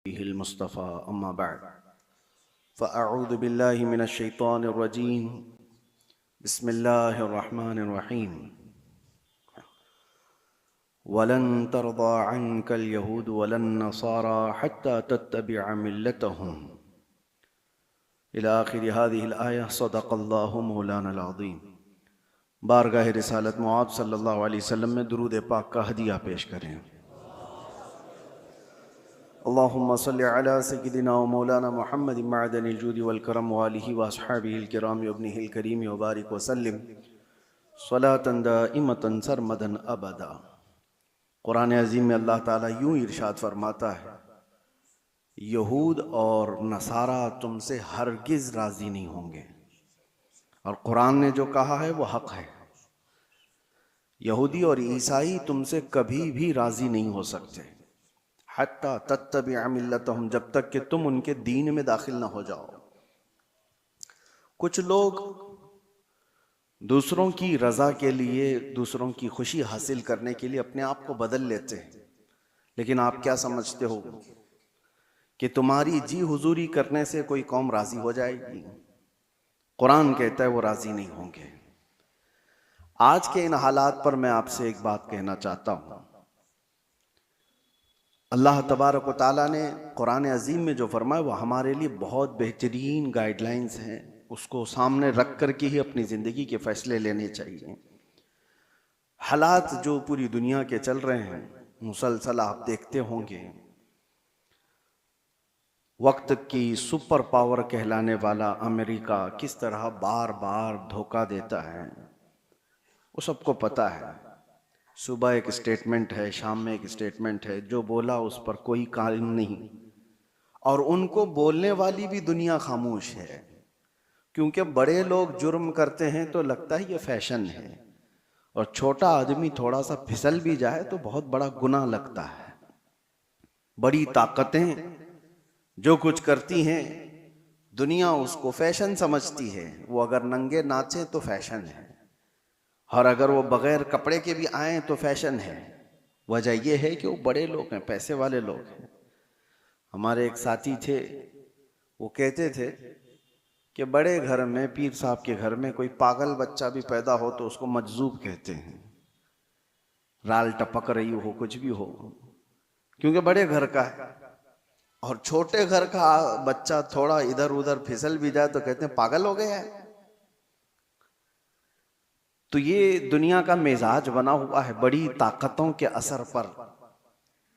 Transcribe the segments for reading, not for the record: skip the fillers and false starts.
मुस्तफ़ा अम्मा बाद फ़अऊज़ु बिल्लाहि मिनश शैतानिर रजीम बिस्मिल्लाहिर रहमानिर रहीम वलन तरदा अन्कल यहूद वलन नसारा हत्ता तत्तबिअ मिल्लतहुम इला आखिर हाज़िहिल आया सदक़ल्लाहु मौलानल अज़ीम। बारगाह रिसालत मुआब सल्लल्लाहु अलैहि वसल्लम में दुरूद पाक का हदिया पेश करें। अल्लाहुम्मा सल्लि अला सय्यिदिना व मौलाना मुहम्मद मअदनिल जूदि वल करम व आलिहि व अस्हाबिहिल किराम व इब्निहिल करीम व बारिक व सल्लिम सलातन दाइमतन सरमदन अबदा। कुरान अज़ीम में अल्लाह ताला यूं इरशाद फरमाता है, यहूद और नसारा तुमसे हरगिज़ राज़ी नहीं होंगे। और कुरान ने जो कहा है वो हक़ है। यहूदी और ईसाई तुमसे कभी भी राज़ी नहीं हो सकते हत्ता तत्तबिअ मिल्लतहुम, जब तक कि तुम उनके दीन में दाखिल ना हो जाओ। कुछ लोग दूसरों की रज़ा के लिए, दूसरों की खुशी हासिल करने के लिए अपने आप को बदल लेते हैं। लेकिन आप क्या समझते हो कि तुम्हारी जी हुजूरी करने से कोई कौम राज़ी हो जाएगी? कुरान कहता है वो राज़ी नहीं होंगे। आज के इन हालात पर मैं आपसे एक बात कहना चाहता हूँ। अल्लाह तबारक व तआला ने कुरान अज़ीम में जो फरमाया वो हमारे लिए बहुत बेहतरीन गाइडलाइंस हैं। उसको सामने रख कर के ही अपनी ज़िंदगी के फ़ैसले लेने चाहिए। हालात जो पूरी दुनिया के चल रहे हैं मुसलसल आप देखते होंगे। वक्त की सुपर पावर कहलाने वाला अमेरिका किस तरह बार बार धोखा देता है वो सबको पता है। सुबह एक स्टेटमेंट है, शाम में एक स्टेटमेंट है, जो बोला उस पर कोई कानून नहीं। और उनको बोलने वाली भी दुनिया खामोश है, क्योंकि बड़े लोग जुर्म करते हैं तो लगता है ये फैशन है, और छोटा आदमी थोड़ा सा फिसल भी जाए तो बहुत बड़ा गुनाह लगता है। बड़ी ताकतें जो कुछ करती हैं दुनिया उसको फैशन समझती है। वो अगर नंगे नाचे तो फैशन है, और अगर वो बगैर कपड़े के भी आए तो फैशन है। वजह यह है कि वो बड़े लोग हैं, पैसे वाले लोग हैं। हमारे एक साथी थे, वो कहते थे कि बड़े घर में, पीर साहब के घर में कोई पागल बच्चा भी पैदा हो तो उसको मजजूब कहते हैं। राल टपक रही हो, कुछ भी हो, क्योंकि बड़े घर का है। और छोटे घर का बच्चा थोड़ा इधर उधर फिसल भी जाए तो कहते हैं पागल हो गया है। तो ये दुनिया का मिजाज बना हुआ है। बड़ी ताकतों के असर पर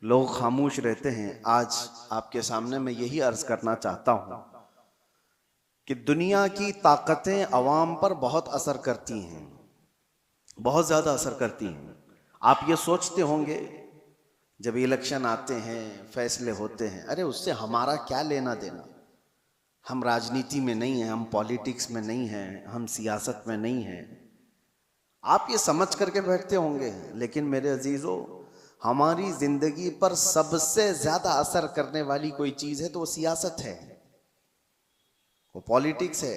लोग खामोश रहते हैं। आज आपके सामने मैं यही अर्ज करना चाहता हूं कि दुनिया की ताकतें अवाम पर बहुत असर करती हैं, बहुत ज्यादा असर करती हैं। आप ये सोचते होंगे जब इलेक्शन आते हैं, फैसले होते हैं, अरे उससे हमारा क्या लेना देना, हम राजनीति में नहीं हैं, हम पॉलिटिक्स में नहीं हैं, हम सियासत में नहीं हैं। आप ये समझ करके बैठते होंगे। लेकिन मेरे अजीजों, हमारी जिंदगी पर सबसे ज्यादा असर करने वाली कोई चीज है तो वो सियासत है, वो पॉलिटिक्स है।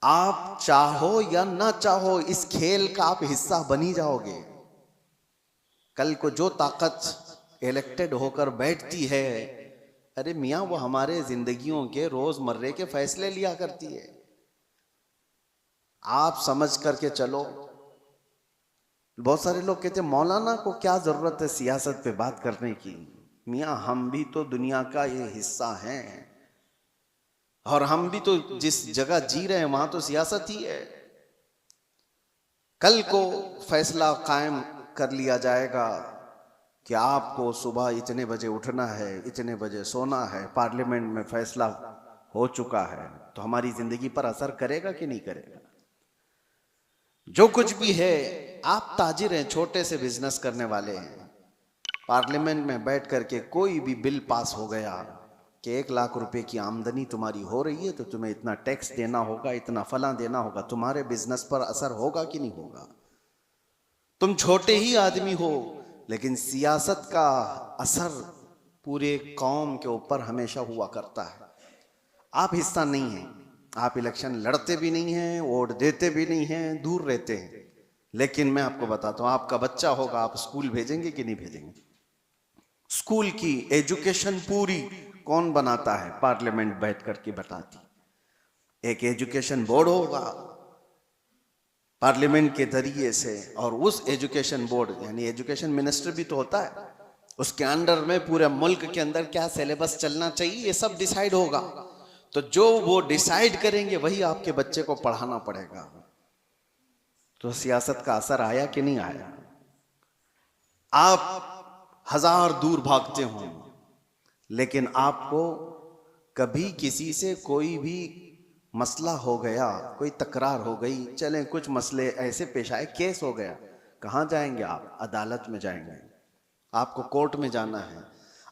आप चाहो या ना चाहो इस खेल का आप हिस्सा बनी जाओगे। कल को जो ताकत इलेक्टेड होकर बैठती है, अरे मियां वो हमारे जिंदगियों के रोजमर्रे के फैसले लिया करती है। आप समझ करके चलो। बहुत सारे लोग कहते हैं मौलाना को क्या जरूरत है सियासत पे बात करने की। मियां हम भी तो दुनिया का ये हिस्सा हैं, और हम भी तो जिस जगह जी रहे हैं वहां तो सियासत ही है। कल को फैसला कायम कर लिया जाएगा कि आपको सुबह इतने बजे उठना है, इतने बजे सोना है, पार्लियामेंट में फैसला हो चुका है, तो हमारी जिंदगी पर असर करेगा कि नहीं करेगा? जो कुछ भी है, आप ताजिर हैं, छोटे से बिजनेस करने वाले हैं। पार्लियामेंट में बैठ करके कोई भी बिल पास हो गया कि 1 लाख रुपए की आमदनी तुम्हारी हो रही है तो तुम्हें इतना टैक्स देना होगा, इतना फला देना होगा, तुम्हारे बिजनेस पर असर होगा कि नहीं होगा? तुम छोटे ही आदमी हो, लेकिन सियासत का असर पूरे कौम के ऊपर हमेशा हुआ करता है। आप हिस्सा नहीं हैं, आप इलेक्शन लड़ते भी नहीं हैं, वोट देते भी नहीं हैं, दूर रहते हैं। लेकिन मैं आपको बताता हूं, आपका बच्चा होगा, आप स्कूल भेजेंगे कि नहीं भेजेंगे? स्कूल की एजुकेशन पूरी कौन बनाता है? पार्लियामेंट बैठ करके बताती। एक एजुकेशन बोर्ड होगा पार्लियामेंट के जरिए से, और उस एजुकेशन बोर्ड यानी एजुकेशन मिनिस्टर भी तो होता है, उसके अंडर में पूरे मुल्क के अंदर क्या सिलेबस चलना चाहिए ये सब डिसाइड होगा। तो जो वो डिसाइड करेंगे वही आपके बच्चे को पढ़ाना पड़ेगा। तो सियासत का असर आया कि नहीं आया? आप हजार दूर भागते हो, लेकिन आपको कभी किसी से कोई भी मसला हो गया, कोई तकरार हो गई, चलें कुछ मसले ऐसे पेश आए, केस हो गया, कहाँ जाएंगे आप? अदालत में जाएंगे। आपको कोर्ट में जाना है।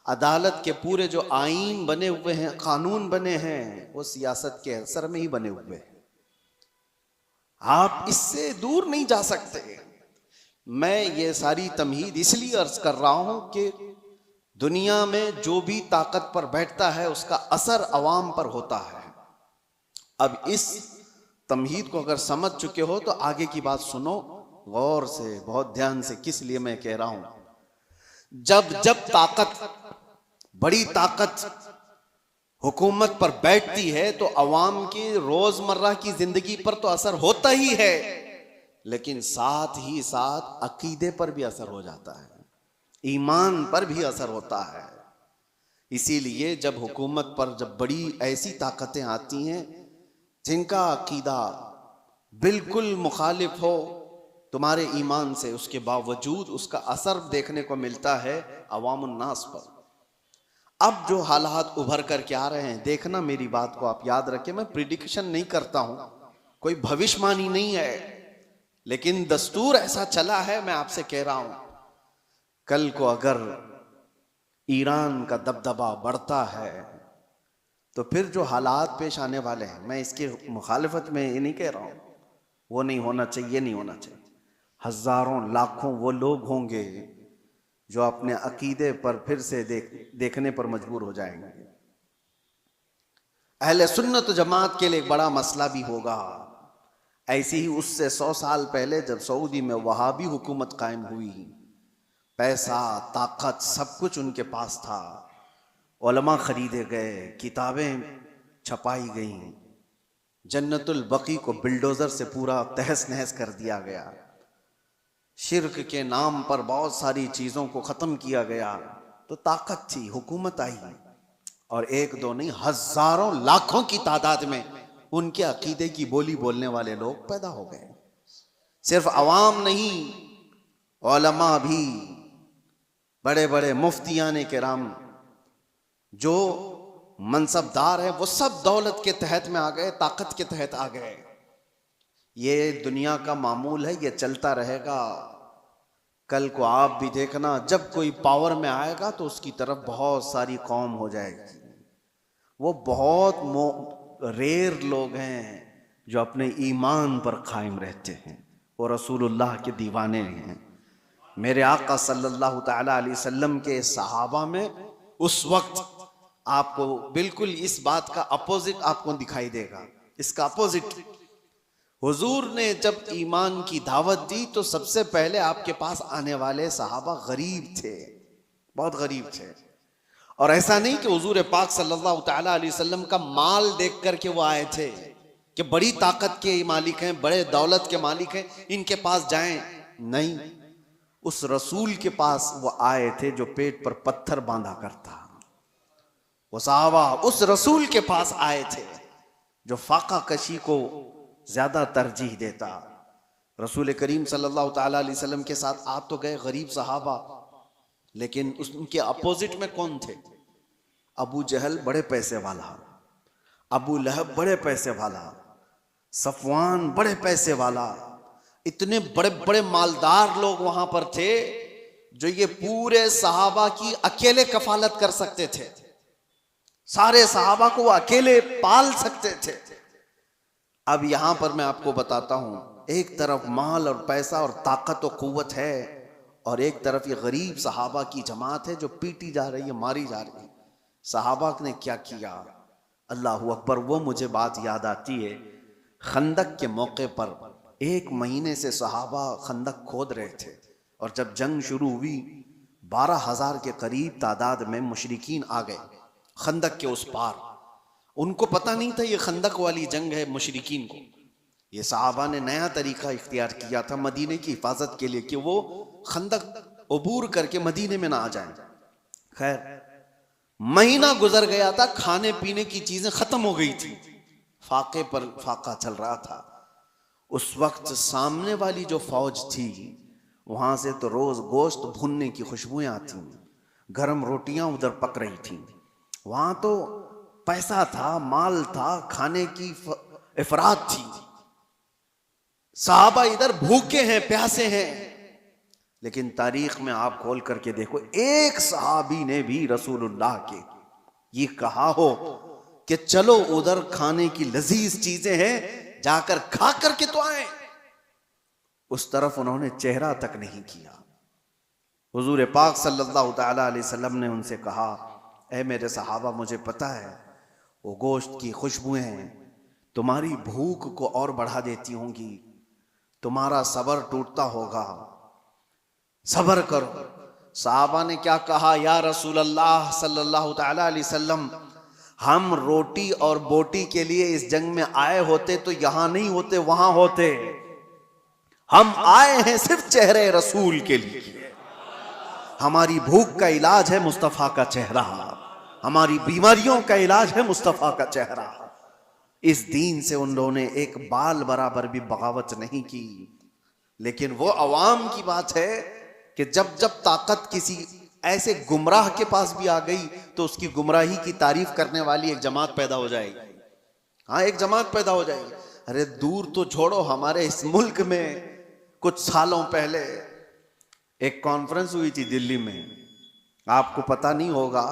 अदालत के पूरे जो आईन बने हुए हैं, कानून बने हैं, वो सियासत के असर में ही बने हुए हैं। आप इससे दूर नहीं जा सकते। मैं ये सारी तमहीद इसलिए अर्ज कर रहा हूं कि दुनिया में जो भी ताकत पर बैठता है उसका असर अवाम पर होता है। अब इस तमहीद को अगर समझ चुके हो तो आगे की बात सुनो गौर से, बहुत ध्यान से। किस लिए मैं कह रहा हूं? जब जब ताकत, बड़ी ताकत हुकूमत पर बैठती है तो अवाम की रोजमर्रा की जिंदगी पर तो असर होता ही है, लेकिन साथ ही साथ अकीदे पर भी असर हो जाता है, ईमान पर भी असर होता है। इसीलिए जब हुकूमत पर जब बड़ी ऐसी ताकतें आती हैं जिनका अकीदा बिल्कुल मुखालिफ हो तुम्हारे ईमान से, उसके बावजूद उसका असर देखने को मिलता है अवामुन्नास पर। अब जो हालात उभर कर के आ रहे हैं, देखना मेरी बात को आप याद रखें, मैं प्रिडिक्शन नहीं करता हूं, कोई भविष्यवाणी नहीं है, लेकिन दस्तूर ऐसा चला है। मैं आपसे कह रहा हूं, कल को अगर ईरान का दबदबा बढ़ता है तो फिर जो हालात पेश आने वाले हैं, मैं इसकी मुखालिफत में ये नहीं कह रहा हूं, वो नहीं होना चाहिए, ये नहीं होना चाहिए। हजारों लाखों वो लोग होंगे जो अपने अकीदे पर फिर से देखने पर मजबूर हो जाएंगे। अहले सुन्नत जमात के लिए एक बड़ा मसला भी होगा। ऐसी ही उससे 100 साल पहले जब सऊदी में वहाबी हुकूमत कायम हुई, पैसा, ताकत, सब कुछ उनके पास था, उलमा खरीदे गए, किताबें छपाई गईं, जन्नतुल बकी को बिल्डोजर से पूरा तहस नहस कर दिया गया, शिर्क के नाम पर बहुत सारी चीजों को खत्म किया गया। तो ताकत थी, हुकूमत आई, और एक दो नहीं, हजारों लाखों की तादाद में उनके अकीदे की बोली बोलने वाले लोग पैदा हो गए। सिर्फ अवाम नहीं, उलमा भी, बड़े बड़े मुफ्तियाने किराम, जो मनसबदार है, वो सब दौलत के तहत में आ गए, ताकत के तहत आ गए। ये दुनिया का मामूल है, ये चलता रहेगा। कल को आप भी देखना, जब कोई पावर में आएगा तो उसकी तरफ बहुत सारी कौम हो जाएगी। वो बहुत रेयर लोग हैं जो अपने ईमान पर कायम रहते हैं, वो रसूलुल्लाह के दीवाने हैं। मेरे आका सल्लल्लाहु तआला अलैहि वसल्लम के सहाबा में उस वक्त आपको बिल्कुल इस बात का अपोजिट आपको दिखाई देगा। इसका अपोजिट, हुजूर ने जब ईमान की दावत दी तो सबसे पहले आपके पास आने वाले सहाबा गरीब थे, बहुत गरीब थे। और ऐसा नहीं कि हुजूर पाक सल्लल्लाहु तआला अलैहि वसल्लम का माल देख करके वो आए थे कि बड़ी ताकत के मालिक हैं, बड़े दौलत के मालिक हैं, इनके पास जाएं। नहीं, उस रसूल के पास वो आए थे जो पेट पर पत्थर बांधा करता। वो सहाबा उस रसूल के पास आए थे जो फाका कशी को ज्यादा तरजीह देता। रसूल करीम सल्लल्लाहु तआला अलैहि वसल्लम के साथ आ तो गए गरीब सहाबा, लेकिन उनके अपोजिट में कौन थे? अबू जहल बड़े पैसे वाला, अबू लहब बड़े पैसे वाला, सफवान बड़े पैसे वाला, इतने बड़े बड़े मालदार लोग वहां पर थे जो ये पूरे सहाबा की अकेले कफालत कर सकते थे, सारे सहाबा को वो अकेले पाल सकते थे। अब यहां पर मैं आपको बताता हूं, एक तरफ माल और पैसा और ताकत और कुव्वत है, और एक तरफ ये गरीब सहाबा की जमात है जो पीटी जा रही है, मारी जा रही है। सहाबा ने क्या किया? अल्लाहू अकबर। वो मुझे बात याद आती है, खंदक के मौके पर 1 महीने से सहाबा खंदक खोद रहे थे, और जब जंग शुरू हुई 12,000 के करीब तादाद में मुशरिकीन आ गए खंदक के उस पार। उनको पता नहीं था ये खंदक वाली जंग है। मुशरिकीन को ये सहाबा ने नया तरीका इख्तियार किया था मदीने की हिफाजत के लिए कि वो खंदक अबूर करके मदीने में ना आ जाएं। खैर महीना गुजर गया था, खाने पीने की चीजें खत्म हो गई थी, फाके पर फाका चल रहा था। उस वक्त सामने वाली जो फौज थी वहां से तो रोज गोश्त भुनने की खुशबुएं आती, गरम रोटियां उधर पक रही थी। वहां तो पैसा था, माल था, खाने की इफरात थी। सहाबा इधर भूखे हैं, प्यासे हैं, लेकिन तारीख में आप खोल करके देखो एक सहाबी ने भी रसूलुल्लाह के ये कहा हो कि चलो उधर खाने की लजीज चीजें हैं, जाकर खा करके तो आए, उस तरफ उन्होंने चेहरा तक नहीं किया। हुजूर पाक सल्लल्लाहु तआला अलैहि वसल्लम ने उनसे कहा, ऐ मेरे सहाबा, मुझे पता है वो गोश्त की खुशबुएं तुम्हारी भूख को और बढ़ा देती होंगी, तुम्हारा सब्र टूटता होगा, सब्र करो। सहाबा ने क्या कहा, या रसूल अल्लाह सल्लल्लाहु तआला अलैहि वसल्लम, हम रोटी और बोटी के लिए इस जंग में आए होते तो यहां नहीं होते, वहां होते। हम आए हैं सिर्फ चेहरे रसूल के लिए। हमारी भूख का इलाज है मुस्तफा का चेहरा, हमारी बीमारियों का इलाज है मुस्तफा का चेहरा। इस दीन से उन लोगों ने एक बाल बराबर भी बगावत नहीं की। लेकिन वो अवाम की बात है कि जब जब ताकत किसी ऐसे गुमराह के पास भी आ गई तो उसकी गुमराही की तारीफ करने वाली एक जमात पैदा हो जाएगी। हाँ, एक जमात पैदा हो जाएगी। अरे दूर तो छोड़ो, हमारे इस मुल्क में कुछ सालों पहले एक कॉन्फ्रेंस हुई थी दिल्ली में, आपको पता नहीं होगा।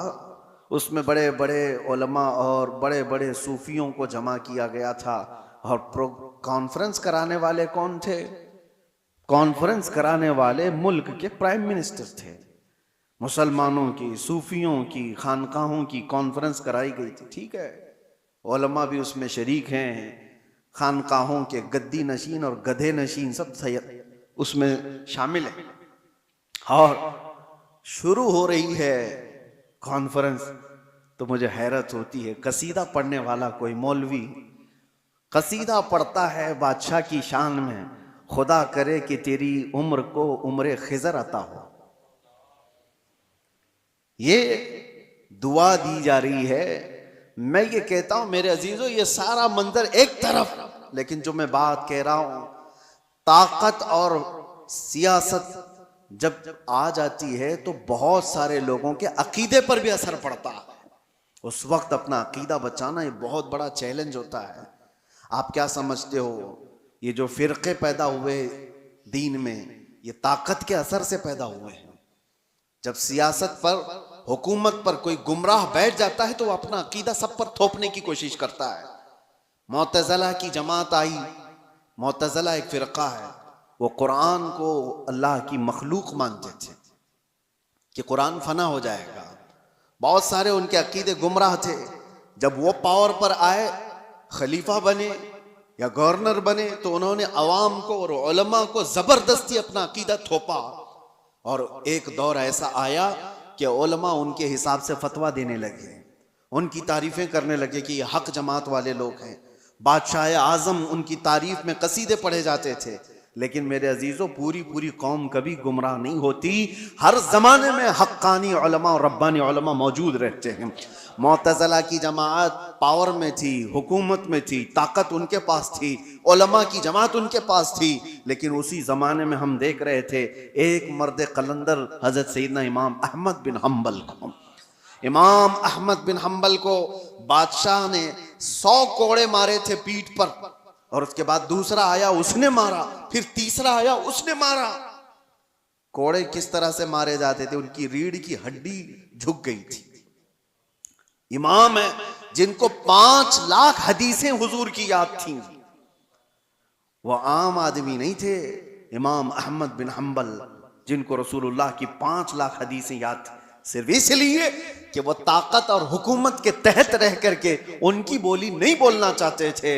उसमें बड़े बड़े उलमा और बड़े बड़े सूफियों को जमा किया गया था। और कॉन्फ्रेंस कराने वाले कौन थे? कॉन्फ्रेंस कराने वाले मुल्क के प्राइम मिनिस्टर थे। मुसलमानों की, सूफियों की, खानकाहों की कॉन्फ्रेंस कराई गई थी। ठीक है, उलमा भी उसमें शरीक हैं, खानकाहों के गद्दी नशीन और गधे नशीन सब उसमें शामिल है। और शुरू हो रही है कॉन्फ्रेंस तो मुझे हैरत होती है। कसीदा पढ़ने वाला कोई मौलवी कसीदा पढ़ता है बादशाह की शान में, खुदा करे कि तेरी उम्र को उम्र खिजर अता हो। ये दुआ दी जा रही है। मैं ये कहता हूं मेरे अजीजों, ये सारा मंजर एक तरफ, लेकिन जो मैं बात कह रहा हूं, ताकत और सियासत जब आ जाती है तो बहुत सारे लोगों के अकीदे पर भी असर पड़ता है। उस वक्त अपना अकीदा बचाना ये बहुत बड़ा चैलेंज होता है। आप क्या समझते हो, ये जो फिरके पैदा हुए दीन में, ये ताकत के असर से पैदा हुए हैं। जब सियासत पर, हुकूमत पर कोई गुमराह बैठ जाता है तो वो अपना अकीदा सब पर थोपने की कोशिश करता है। मुअतज़िला की जमात आई, मुअतज़िला एक फिरका है, वो कुरान को अल्लाह की मखलूक मानते थे कि कुरान फना हो जाएगा। बहुत सारे उनके अकीदे गुमराह थे। जब वो पावर पर आए, खलीफा बने या गवर्नर बने, तो उन्होंने अवाम को और उलमा को जबरदस्ती अपना अकीदा थोपा। और एक दौर ऐसा आया कि उलमा उनके हिसाब से फतवा देने लगे, उनकी तारीफें करने लगे कि ये हक जमात वाले लोग हैं। बादशाह आजम उनकी तारीफ में कसीदे पढ़े जाते थे। लेकिन मेरे अजीजों, पूरी पूरी कौम कभी गुमराह नहीं होती। हर जमाने में हक्कानी उलमा और रब्बानी उलमा मौजूद रहते हैं। मुअतज़िला की जमात पावर में थी, हुकूमत में थी, ताकत उनके पास थी, उलमा की जमात उनके पास थी। लेकिन उसी जमाने में हम देख रहे थे एक मर्द कलंदर हजरत सैयदना इमाम अहमद बिन हम्बल को, इमाम अहमद बिन हम्बल को बादशाह ने 100 कोड़े मारे थे पीठ पर, और उसके बाद दूसरा आया उसने मारा, फिर तीसरा आया उसने मारा। कोड़े किस तरह से मारे जाते थे, उनकी रीढ़ की हड्डी झुक गई थी। इमाम है जिनको 5 लाख हदीसें हुजूर की याद थी। वो आम आदमी नहीं थे। इमाम अहमद बिन हम्बल जिनको रसूलुल्लाह की 5 लाख हदीसें याद थी, सिर्फ इसलिए कि वो ताकत और हुकूमत के तहत रह करके उनकी बोली नहीं बोलना चाहते थे।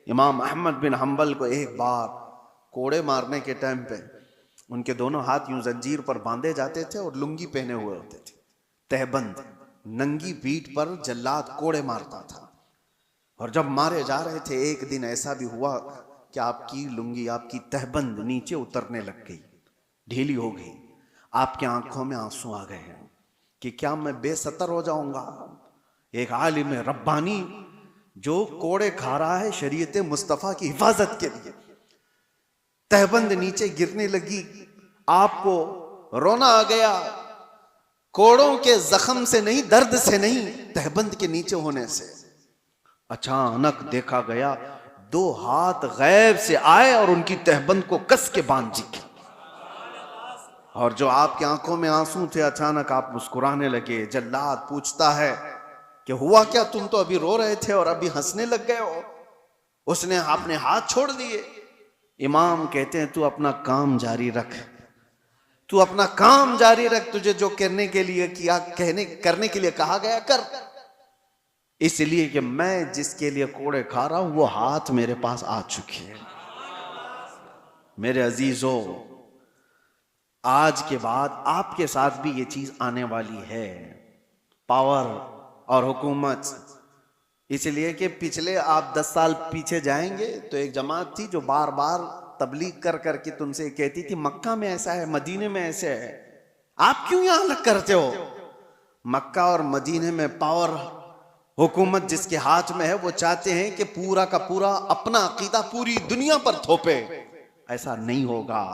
इमाम अहमद बिन हम्बल को एक बार कोड़े मारने के टाइम पे उनके दोनों हाथ यूं जंजीर पर बांधे जाते थे और लुंगी पहने हुए होते थे, तहबंद। नंगी पीठ पर जल्लाद कोड़े मारता था। और जब मारे जा रहे थे, एक दिन ऐसा भी हुआ कि आपकी लुंगी, आपकी तहबंद नीचे उतरने लग गई, ढीली हो गई। आपकी आंखों में आंसू आ गए हैं कि क्या मैं बेसतर हो जाऊंगा। एक आलिम रब्बानी जो कोड़े खा रहा है शरीयत मुस्तफा की हिफाजत के लिए, तहबंद नीचे गिरने लगी, आपको रोना आ गया। कोड़ों के जख्म से नहीं, दर्द से नहीं, तहबंद के नीचे होने से। अचानक देखा गया 2 हाथ गैब से आए और उनकी तहबंद को कस के बांध दी। और जो आपकी आंखों में आंसू थे, अचानक आप मुस्कुराने लगे। जल्लाद पूछता है कि हुआ क्या, तुम तो अभी रो रहे थे और अभी हंसने लग गए हो। उसने आपने हाथ छोड़ दिए। इमाम कहते हैं तू अपना काम जारी रख, तू अपना काम जारी रख, तुझे जो करने के लिए किया, करने के लिए कहा गया कर। इसलिए कि मैं जिसके लिए कोड़े खा रहा हूं वो हाथ मेरे पास आ चुके हैं। मेरे अजीजों, आज के बाद आपके साथ भी ये चीज आने वाली है, पावर और हुकूमत। इसलिए कि पिछले आप 10 साल पीछे जाएंगे तो एक जमात थी जो बार बार तबलीग कर करके तुमसे कहती थी मक्का में ऐसा है, मदीने में ऐसे है, आप क्यों यहां अलग करते हो। मक्का और मदीने में पावर, हुकूमत जिसके हाथ में है वो चाहते हैं कि पूरा का पूरा अपना अकीदा पूरी दुनिया पर थोपे। ऐसा नहीं होगा।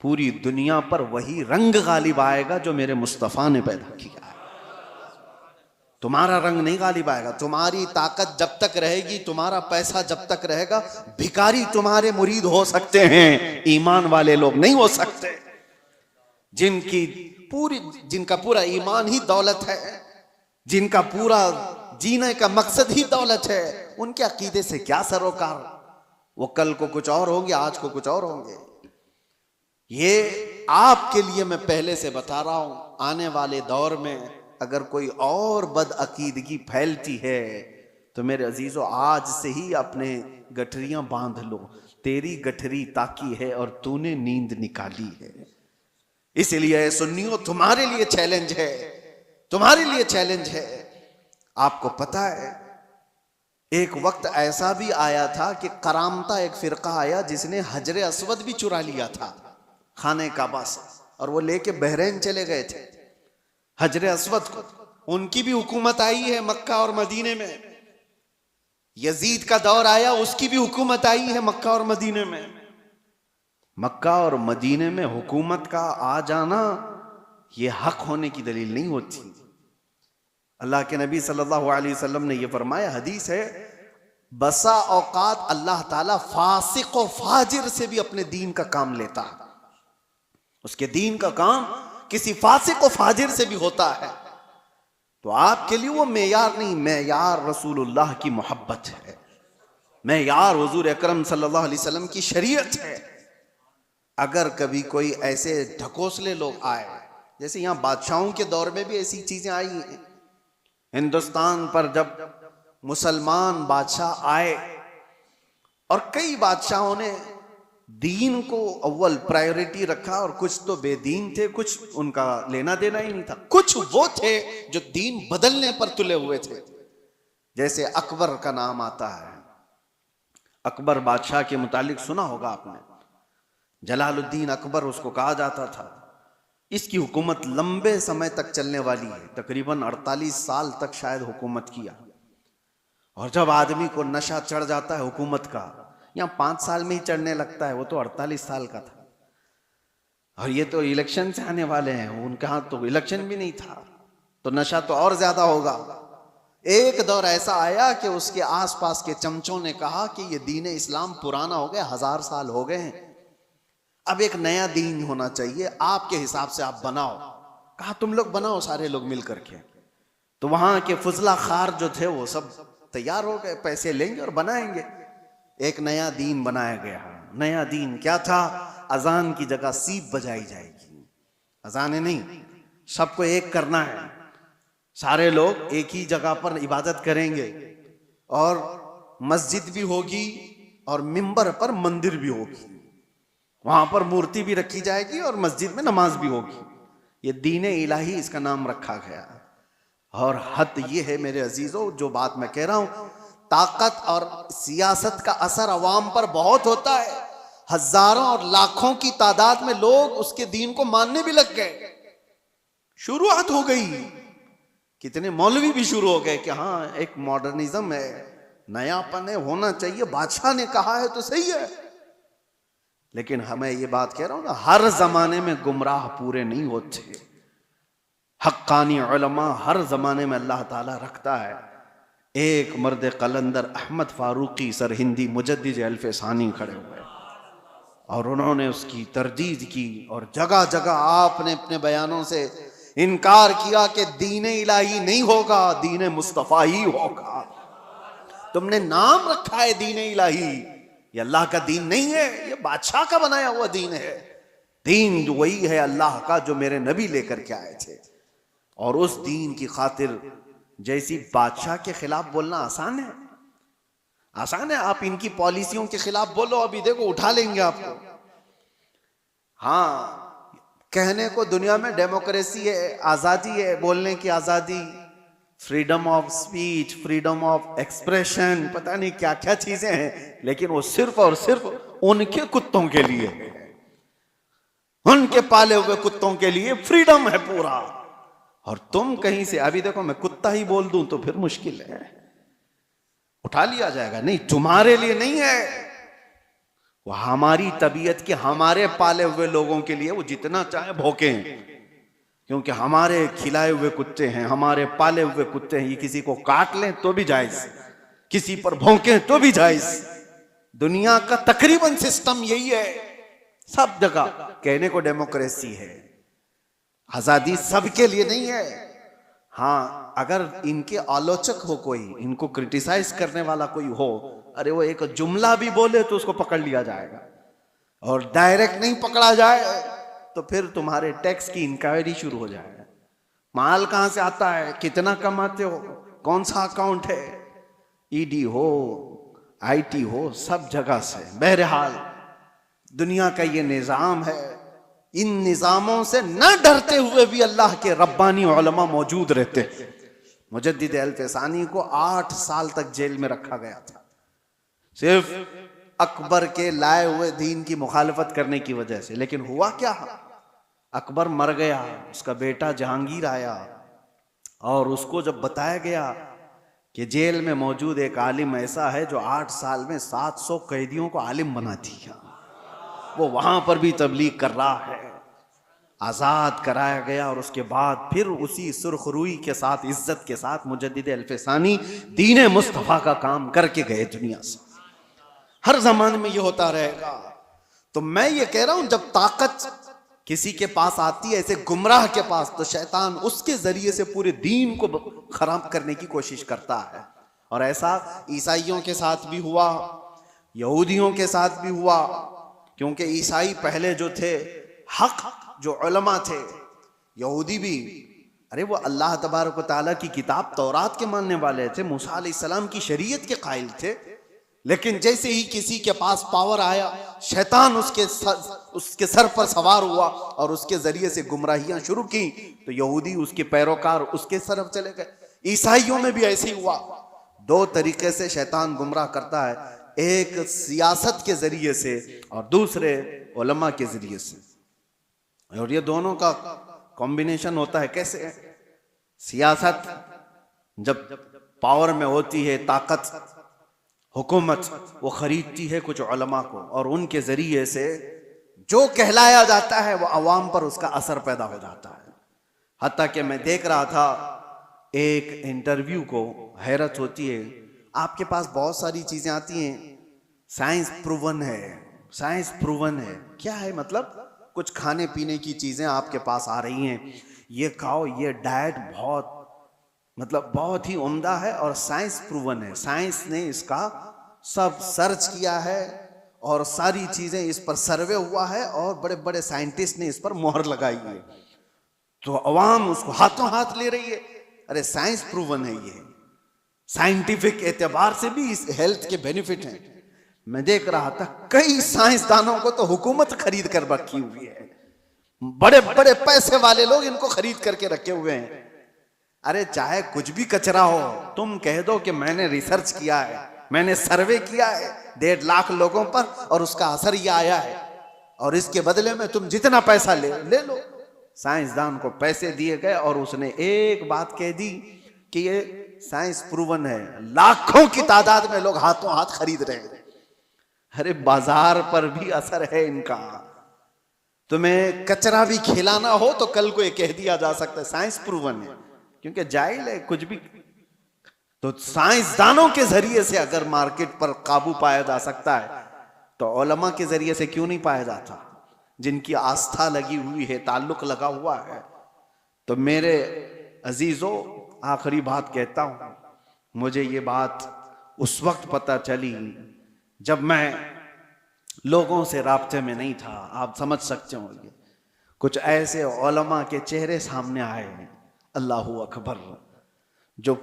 पूरी दुनिया पर वही रंग गालिब आएगा जो मेरे मुस्तफा ने पैदा किया है। तुम्हारा रंग नहीं गालिब आएगा। तुम्हारी ताकत जब तक रहेगी, तुम्हारा पैसा जब तक रहेगा, भिखारी तुम्हारे मुरीद हो सकते हैं, ईमान वाले लोग नहीं हो सकते। जिनका पूरा ईमान ही दौलत है, जिनका पूरा जीने का मकसद ही दौलत है, उनके अकीदे से क्या सरोकार। वो कल को कुछ और होंगे, आज को कुछ और होंगे। ये आपके लिए मैं पहले से बता रहा हूं, आने वाले दौर में अगर कोई और बदअकीदगी फैलती है तो मेरे अजीजों आज से ही अपने गठरियां बांध लो। तेरी गठरी ताकी है और तूने नींद निकाली है। इसलिए सुन्नियों, तुम्हारे लिए चैलेंज है, तुम्हारे लिए चैलेंज है। आपको पता है एक वक्त ऐसा भी आया था कि करामता एक फिरका आया जिसने हजरे अस्वद भी चुरा लिया था खाने काबा से, और वो लेके बहरीन चले गए थे हजरे अस्वद को। उनकी भी हुकूमत आई है मक्का और मदीने में। यजीद का दौर आया, उसकी भी हुकूमत आई है मक्का और मदीने में। मक्का और मदीने में हुकूमत का आ जाना ये हक होने की दलील नहीं होती। अल्लाह के नबी सल्लल्लाहु अलैहि वसल्लम ने यह फरमाया, हदीस है, बसा औकात अल्लाह ताला फासिक और फाजिर से भी अपने दीन का काम लेता है। उसके दीन का काम किसी फासिक और फाजिर से भी होता है। तो आपके लिए वो मेयार नहीं, मेयार रसूलुल्लाह की मोहब्बत है, मेयार हुजूर अकरम सल्लल्लाहु अलैहि वसल्लम की शरीयत है। अगर कभी कोई ऐसे ढकोसले लोग आए, जैसे यहां बादशाहों के दौर में भी ऐसी चीजें आई हैं, हिंदुस्तान पर जब मुसलमान बादशाह आए और कई बादशाहों ने दीन को अव्वल प्रायोरिटी रखा, और कुछ तो बेदीन थे, कुछ उनका लेना देना ही नहीं था, कुछ वो थे जो दीन बदलने पर तुले हुए थे। जैसे अकबर का नाम आता है, अकबर बादशाह के मुतालिक सुना होगा आपने, जलालुद्दीन अकबर उसको कहा जाता था। इसकी हुकूमत लंबे समय तक चलने वाली है, तकरीबन 48 साल तक शायद हुकूमत किया। और जब आदमी को नशा चढ़ जाता है हुकूमत का, यहाँ 5 साल में ही चढ़ने लगता है, वो तो 48 साल का था। और ये तो इलेक्शन से आने वाले हैं, उनके हाथ तो इलेक्शन भी नहीं था, तो नशा तो और ज्यादा होगा। एक दौर ऐसा आया कि उसके आसपास के चमचों ने कहा कि ये दीन इस्लाम पुराना हो गया, 1000 साल हो गए हैं, अब एक नया दीन होना चाहिए, आपके हिसाब से आप बनाओ। कहा तुम लोग बनाओ, सारे लोग मिल करके। तो वहां के फुजला खार जो थे वो सब तैयार हो गए, पैसे लेंगे और बनाएंगे। एक नया दीन बनाया गया। नया दीन क्या था? अजान की जगह सीप बजाई जाएगी। अजान नहीं, सबको एक करना है, सारे लोग एक ही जगह पर इबादत करेंगे, और मस्जिद भी होगी और मिंबर पर मंदिर भी होगी। वहां पर मूर्ति भी रखी जाएगी और मस्जिद में नमाज भी होगी। ये दीन इलाही इसका नाम रखा गया। और हद ये है मेरे अजीजों, जो बात मैं कह रहा हूं, ताकत और सियासत का असर अवाम पर बहुत होता है। हजारों और लाखों की तादाद में लोग उसके दीन को मानने भी लग गए। शुरुआत हो गई, कितने मौलवी भी शुरू हो गए कि हाँ एक मॉडर्निज्म है, नयापन है, होना चाहिए, बादशाह ने कहा है तो सही है। लेकिन हमें ये बात कह रहा हूं ना, हर जमाने में गुमराह पूरे नहीं होते। हक्कानी उलमा हर जमाने में अल्लाह ताला रखता है। एक मर्द कलंदर अहमद फारूकी सरहिंदी मुजद्दिद अल्फसानी खड़े हुए और उन्होंने उसकी तरदीद की, और जगह जगह आपने अपने बयानों से इनकार किया कि दीन इलाही नहीं होगा, दीन मुस्तफा ही होगा। तुमने नाम रखा है दीन इलाही, ये अल्लाह का दीन नहीं है, ये बादशाह का बनाया हुआ दीन है। दीन जो वही है अल्लाह का जो मेरे नबी लेकर के आए थे। और उस दीन की खातिर जैसी बादशाह के खिलाफ बोलना आसान है, आसान है। आप इनकी पॉलिसियों के खिलाफ बोलो, अभी देखो उठा लेंगे आपको। हाँ, कहने को दुनिया में डेमोक्रेसी है, आजादी है, बोलने की आजादी, freedom of speech, freedom of expression, पता नहीं क्या क्या चीजें हैं, लेकिन वो सिर्फ और सिर्फ उनके कुत्तों के लिए है, उनके पाले हुए कुत्तों के लिए फ्रीडम है पूरा। और तुम कहीं से, अभी देखो मैं कुत्ता ही बोल दूं तो फिर मुश्किल है, उठा लिया जाएगा। नहीं, तुम्हारे लिए नहीं है, वो हमारी तबीयत के, हमारे पाले हुए लोगों के लिए वो जितना चाहे भौंकें, क्योंकि हमारे खिलाए हुए कुत्ते हैं, हमारे पाले हुए कुत्ते हैं। ये किसी को काट लें तो भी जायज, किसी पर भौंकें तो भी जायज। दुनिया का तकरीबन सिस्टम यही है, सब जगह कहने को डेमोक्रेसी है, आजादी सबके लिए नहीं है। हाँ, अगर इनके आलोचक हो कोई, इनको क्रिटिसाइज करने वाला कोई हो, अरे वो एक जुमला भी बोले तो उसको पकड़ लिया जाएगा, और डायरेक्ट नहीं पकड़ा जाए तो फिर तुम्हारे टैक्स की इंक्वायरी शुरू हो जाएगा। माल कहां से आता है, कितना कमाते हो, कौन सा अकाउंट है, ईडी हो, आईटी हो, सब जगह से। बहरहाल दुनिया का ये निजाम है। इन निजामों से न डरते हुए भी अल्लाह के रब्बानी उलमा मौजूद रहते। मुजद्दिद अल्फसानी को 8 साल तक जेल में रखा गया था, सिर्फ अकबर के लाए हुए दीन की मुखालफत करने की वजह से। लेकिन हुआ क्या, अकबर मर गया, उसका बेटा जहांगीर आया, और उसको जब बताया गया कि जेल में मौजूद एक आलिम ऐसा है जो 8 साल में 700 कैदियों को आलिम बना दिया, वो वहां पर भी तबलीग कर रहा है, आजाद कराया गया। और उसके बाद फिर उसी सुरखरुई के साथ, इज्जत के साथ मुजद्दिद अल्फसानी दीन मुस्तफा का काम करके गए दुनिया से। हर जमाने में ये होता रहेगा। तो मैं ये कह रहा हूं, जब ताकत किसी के पास आती है, ऐसे गुमराह के पास, तो शैतान उसके जरिए से पूरे दीन को खराब करने की कोशिश करता है। और ऐसा ईसाइयों के साथ भी हुआ, यहूदियों के साथ भी हुआ, क्योंकि ईसाई पहले जो थे, हक जो उलमा थे, यहूदी भी, अरे वो अल्लाह तबारक व तआला की किताब तौरात के मानने वाले थे, मूसा अलैहिस्सलाम की शरीयत के कायल थे। लेकिन जैसे ही किसी के पास पावर आया, शैतान उसके सर पर सवार हुआ और उसके जरिए से गुमराहियां शुरू की, तो यहूदी उसके पैरोकार उसके तरफ चले गए। ईसाइयों में भी ऐसे ही हुआ। 2 तरीके से शैतान गुमराह करता है, एक सियासत के जरिए से और दूसरे उलमा के जरिए से। और ये दोनों का कॉम्बिनेशन होता है। कैसे? सियासत जब पावर में होती है, ताकत, हुकूमत, वो खरीदती है कुछ उलमा को, और उनके जरिए से जो कहलाया जाता है वो अवाम पर उसका असर पैदा हो जाता है। हत्ता कि मैं देख रहा था एक इंटरव्यू को, हैरत होती है, आपके पास बहुत सारी चीजें आती हैं, साइंस प्रूवन है, साइंस प्रूवन है। क्या है मतलब? कुछ खाने पीने की चीजें आपके पास आ रही हैं, ये खाओ, ये डाइट बहुत मतलब बहुत ही उम्दा है और साइंस प्रूवन है, साइंस ने इसका सब सर्च किया है और सारी चीजें इस पर सर्वे हुआ है और बड़े बड़े साइंटिस्ट ने इस पर मोहर लगाई है। तो अवाम उसको हाथों हाथ ले रही है, अरे साइंस प्रूवन है, ये साइंटिफिक एतबार से भी इस हेल्थ के बेनिफिट हैं। मैं देख रहा था कई साइंसदानों को तो हुकूमत खरीद कर रखी हुई है, बड़े बड़े पैसे वाले लोग इनको खरीद करके रखे हुए हैं। अरे चाहे कुछ भी कचरा हो, तुम कह दो कि मैंने रिसर्च किया है, मैंने सर्वे किया है 1.5 लाख लोगों पर और उसका असर ये आया है, और इसके बदले में तुम जितना पैसा ले लो। साइंसदान को पैसे दिए गए और उसने एक बात कह दी कि ये साइंस प्रूवन है, लाखों की तादाद में लोग हाथों हाथ खरीद रहे हैं। अरे बाजार पर भी असर है इनका। तुम्हें कचरा भी खिलाना हो तो कल को ये कह दिया जा सकता है साइंस प्रूवन है, क्योंकि जाहिल है कुछ भी। तो साइंसदानों के जरिए से अगर मार्केट पर काबू पाया जा सकता है तो उलमा के जरिए से क्यों नहीं पाया जाता, जिनकी आस्था लगी हुई है, ताल्लुक लगा हुआ है। तो मेरे अजीजों, आखिरी बात कहता हूं, मुझे ये बात उस वक्त पता चली जब मैं लोगों से राब्ते में नहीं था। आप समझ सकते होंगे, कुछ ऐसे उलमा के चेहरे सामने आए, अल्लाहू अकबर, जो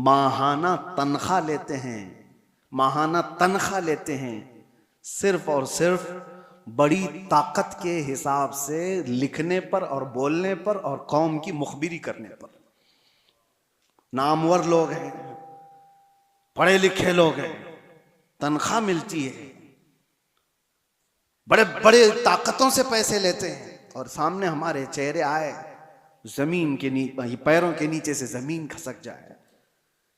माहाना तनख्वाह लेते हैं, माहाना तनख्वाह लेते हैं सिर्फ और सिर्फ बड़ी ताकत के हिसाब से लिखने पर और बोलने पर और कौम की मुखबिरी करने पर। नामवर लोग हैं, पढ़े लिखे लोग हैं, तनख्वाह मिलती है, बड़े बड़े ताकतों से पैसे लेते हैं, और सामने हमारे चेहरे आए, जमीन के नीचे, पैरों के नीचे से जमीन खसक जाए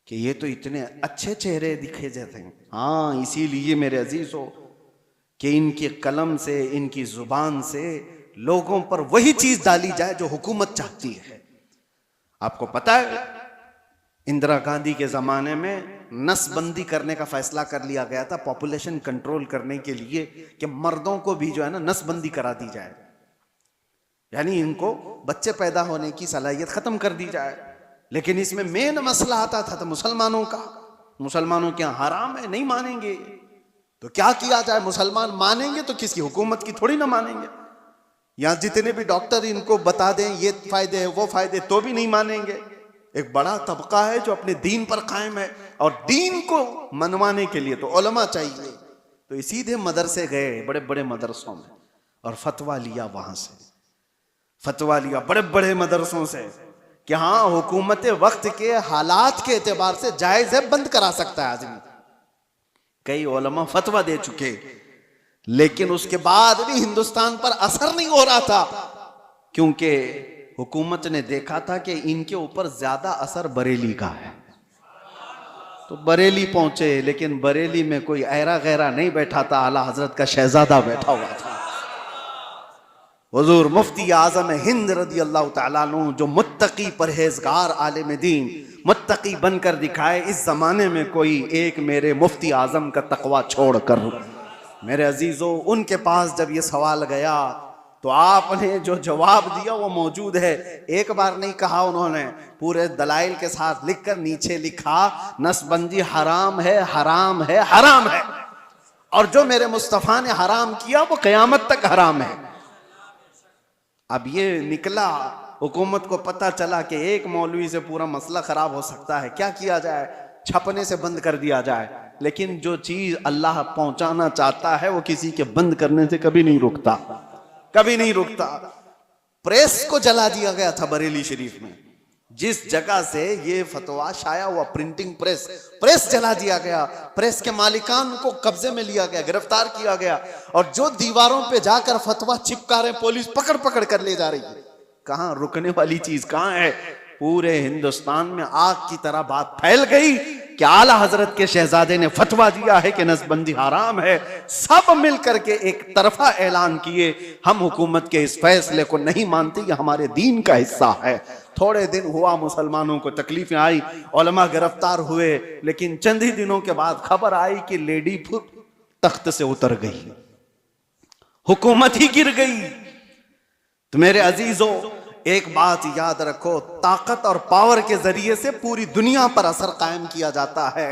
कि ये तो इतने अच्छे चेहरे दिखे जाते हैं। हाँ, इसीलिए मेरे अजीजों कि इनके कलम से, इनकी जुबान से लोगों पर वही चीज डाली जाए जो हुकूमत चाहती है। आपको पता है इंदिरा गांधी के जमाने में नसबंदी करने का फैसला कर लिया गया था, पॉपुलेशन कंट्रोल करने के लिए, कि मर्दों को भी जो है ना नसबंदी करा दी जाए, यानी इनको बच्चे पैदा होने की सलाहियत खत्म कर दी जाए। लेकिन इसमें मेन मसला आता था तो मुसलमानों का। मुसलमानों क्या हराम है, नहीं मानेंगे तो क्या किया जाए? मुसलमान मानेंगे तो किसकी, हुकूमत की थोड़ी ना मानेंगे। यहां जितने भी डॉक्टर इनको बता दें ये फायदे है वो फायदे, तो भी नहीं मानेंगे। एक बड़ा तबका है जो अपने दीन पर कायम है, और दीन को मनवाने के लिए तो उलमा चाहिए। तो सीधे मदरसे गए, बड़े बड़े मदरसों में, और फतवा लिया, वहां से फतवा लिया बड़े बड़े मदरसों से कि हाँ, हुकूमत वक्त के हालात के एतबार से जायज है, बंद करा सकता है आदमी। कई उलमा फतवा दे चुके, लेकिन उसके बाद भी हिंदुस्तान पर असर नहीं हो रहा था, क्योंकि हुकूमत ने देखा था कि इनके ऊपर ज्यादा असर बरेली का है। तो बरेली पहुंचे, लेकिन बरेली में कोई ऐरा गैरा नहीं बैठा था, आला हजरत का शहजादा बैठा हुआ था, हुजूर मुफ्ती आजम हिंद रदी अल्लाह तआला अन्हु, जो मुत्तकी परहेजगार आलिम दीन, मुत्तकी बनकर दिखाए। इस जमाने में कोई एक मेरे मुफ्ती आजम का तकवा छोड़कर, मेरे अजीजों, उनके पास जब ये सवाल गया तो आपने जो जवाब दिया वो मौजूद है। एक बार नहीं कहा उन्होंने, पूरे दलाइल के साथ लिखकर नीचे लिखा, नसबंदी हराम है, हराम है, हराम है, और जो मेरे मुस्तफ़ा ने हराम किया वो क़यामत तक हराम है। अब ये निकला, हुकूमत को पता चला कि एक मौलवी से पूरा मसला खराब हो सकता है, क्या किया जाए? छपने से बंद कर दिया जाए। लेकिन जो चीज अल्लाह पहुंचाना चाहता है वो किसी के बंद करने से कभी नहीं रुकता, कभी नहीं रुकता। प्रेस को जला दिया गया था बरेली शरीफ में, जिस जगह से ये फतवा शाया हुआ, प्रिंटिंग प्रेस, प्रेस जला दिया गया। प्रेस के मालिकान को कब्जे में लिया गया, गिरफ्तार किया गया, और जो दीवारों पे जाकर फतवा चिपका रहे, पुलिस पकड़ पकड़ कर ले जा रही है। कहां रुकने वाली चीज कहां है? पूरे हिंदुस्तान में आग की तरह बात फैल गई कि आला हजरत के शहजादे ने फतवा दिया है कि नसबंदी हराम है। सब मिलकर के एक तरफा ऐलान किए, हम हुकूमत के इस फैसले को नहीं मानते, ये हमारे दीन का हिस्सा है। थोड़े दिन हुआ, मुसलमानों को तकलीफें आई, उलमा गिरफ्तार हुए, लेकिन चंद ही दिनों के बाद खबर आई कि लेडी तख्त से उतर गई, हुकूमत ही गिर गई। तो मेरे अजीजों, एक बात याद रखो, ताकत और पावर के जरिए से पूरी दुनिया पर असर कायम किया जाता है।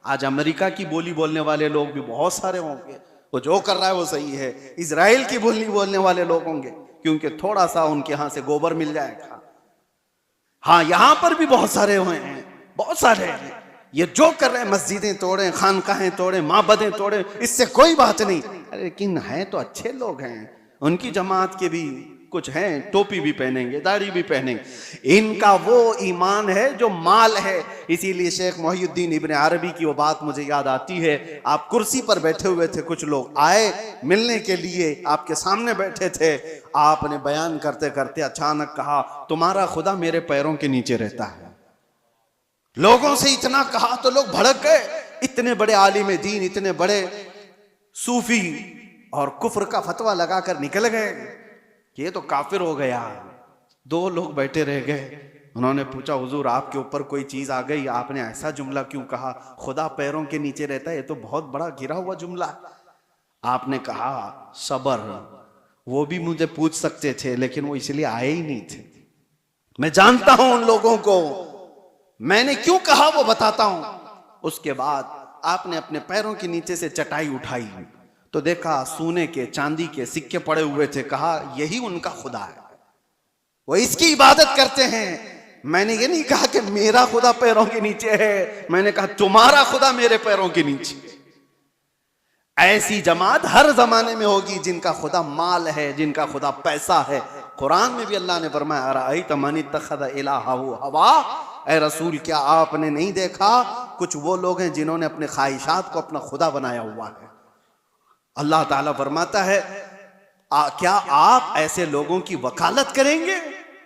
आज अमेरिका की बोली बोलने वाले लोग भी बहुत सारे होंगे, वो जो कर रहा है वो सही है। इजराइल की बोली बोलने वाले लोग होंगे, क्योंकि थोड़ा सा उनके यहां से गोबर मिल जाएगा। हाँ, यहां पर भी बहुत सारे हुए हैं, बहुत सारे हैं। ये जो कर रहे हैं, मस्जिदें तोड़े, खानकाहें तोड़े, माबदें तोड़े, इससे कोई बात नहीं। अरे लेकिन हैं तो अच्छे लोग हैं, उनकी जमात के भी कुछ हैं, टोपी भी पहनेंगे, दाढ़ी भी पहनेंगे। इनका वो ईमान है जो माल है। इसीलिए शेख मोहिउद्दीन इब्न अरबी की वो बात मुझे याद आती है। आप कुर्सी पर बैठे हुए थे, कुछ लोग आए मिलने के लिए, आपके सामने बैठे थे। आपने बयान करते करते अचानक कहा, तुम्हारा खुदा मेरे पैरों के नीचे रहता है। लोगों से इतना कहा तो लोग भड़क गए। इतने बड़े आलिम दीन, इतने बड़े सूफी, और कुफ्र का फतवा लगाकर निकल गए कि ये तो काफिर हो गया। दो लोग बैठे रह गए। उन्होंने पूछा, हुजूर आपके ऊपर कोई चीज आ गई, आपने ऐसा जुमला क्यों कहा, खुदा पैरों के नीचे रहता है, ये तो बहुत बड़ा गिरा हुआ जुमला। आपने कहा, सबर, वो भी मुझे पूछ सकते थे लेकिन वो इसलिए आए ही नहीं थे। मैं जानता हूं उन लोगों को, मैंने क्यों कहा वो बताता हूं। उसके बाद आपने अपने पैरों के नीचे से चटाई उठाई तो देखा सोने के चांदी के सिक्के पड़े हुए थे। कहा, यही उनका खुदा है, वो इसकी इबादत करते हैं। मैंने ये नहीं कहा कि मेरा खुदा पैरों के नीचे है, मैंने कहा तुम्हारा खुदा मेरे पैरों के नीचे। ऐसी जमात हर जमाने में होगी जिनका खुदा माल है, जिनका खुदा पैसा है। कुरान में भी अल्लाह ने फरमाया, अराअयत मन इत्तखज़ इलाहहु हवा, ऐ रसूल क्या आपने नहीं देखा, कुछ वो लोग हैं जिन्होंने अपने ख्वाहिशात को अपना खुदा बनाया हुआ है। अल्लाह ताला फरमाता है, क्या आप ऐसे लोगों की वकालत करेंगे,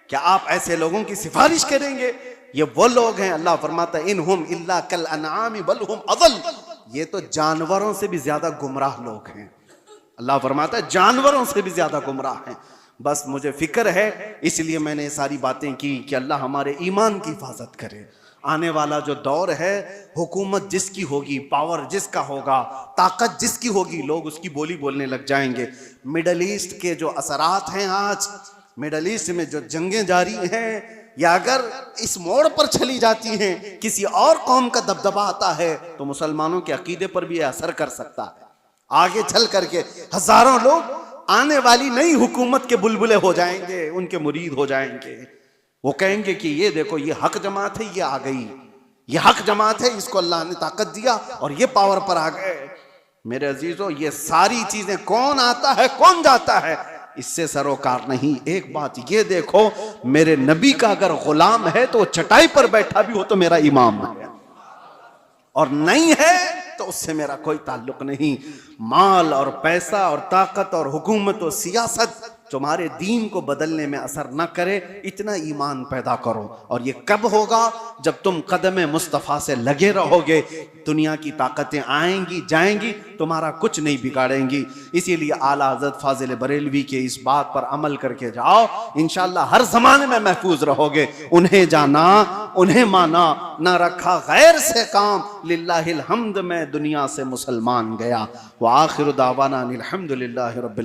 क्या आप ऐसे लोगों की सिफारिश करेंगे। ये वो लोग हैं, अल्लाह फरमाता है, इनहुम इल्ला कल अनआम बल हुम अदल, ये तो जानवरों से भी ज्यादा गुमराह लोग हैं। अल्लाह फरमाता है जानवरों से भी ज्यादा गुमराह हैं। बस मुझे फिक्र है, इसलिए मैंने ये सारी बातें की कि अल्लाह हमारे ईमान की हिफाजत करे। आने वाला जो दौर है, हुकूमत जिसकी होगी, पावर जिसका होगा, ताकत जिसकी होगी, लोग उसकी बोली बोलने लग जाएंगे। मिडल ईस्ट के जो असरात हैं, आज मिडल ईस्ट में जो जंगें जारी हैं, या अगर इस मोड़ पर चली जाती हैं, किसी और कौम का दबदबा आता है, तो मुसलमानों के अकीदे पर भी असर कर सकता है। आगे चल करके हजारों लोग आने वाली नई हुकूमत के बुलबुले हो जाएंगे, उनके मुरीद हो जाएंगे। वो कहेंगे कि ये देखो, ये हक जमात है, ये आ गई, ये हक जमात है, इसको अल्लाह ने ताकत दिया और ये पावर पर आ गए। मेरे अजीजों, ये सारी चीजें कौन आता है कौन जाता है, इससे सरोकार नहीं। एक बात ये देखो, मेरे नबी का अगर गुलाम है तो चटाई पर बैठा भी हो तो मेरा इमाम है, और नहीं है तो उससे मेरा कोई ताल्लुक नहीं। माल और पैसा और ताकत और हुकूमत और सियासत तुम्हारे दीन को बदलने में असर न करे, इतना ईमान पैदा करो। और ये कब होगा, जब तुम कदम मुस्तफ़ा से लगे रहोगे। दुनिया की ताकतें आएंगी जाएंगी, तुम्हारा कुछ नहीं बिगाड़ेंगी। इसीलिए आला हज़रत फाजिल बरेलवी के इस बात पर अमल करके जाओ, इंशाअल्लाह हर जमाने में महफूज रहोगे। उन्हें जाना, उन्हें माना, ना रखा गैर से काम, लिल्लाहिल हम्द में दुनिया से मुसलमान गया। व आखिर दावाना अनिल हम्दुलिल्लाहि रब्बिल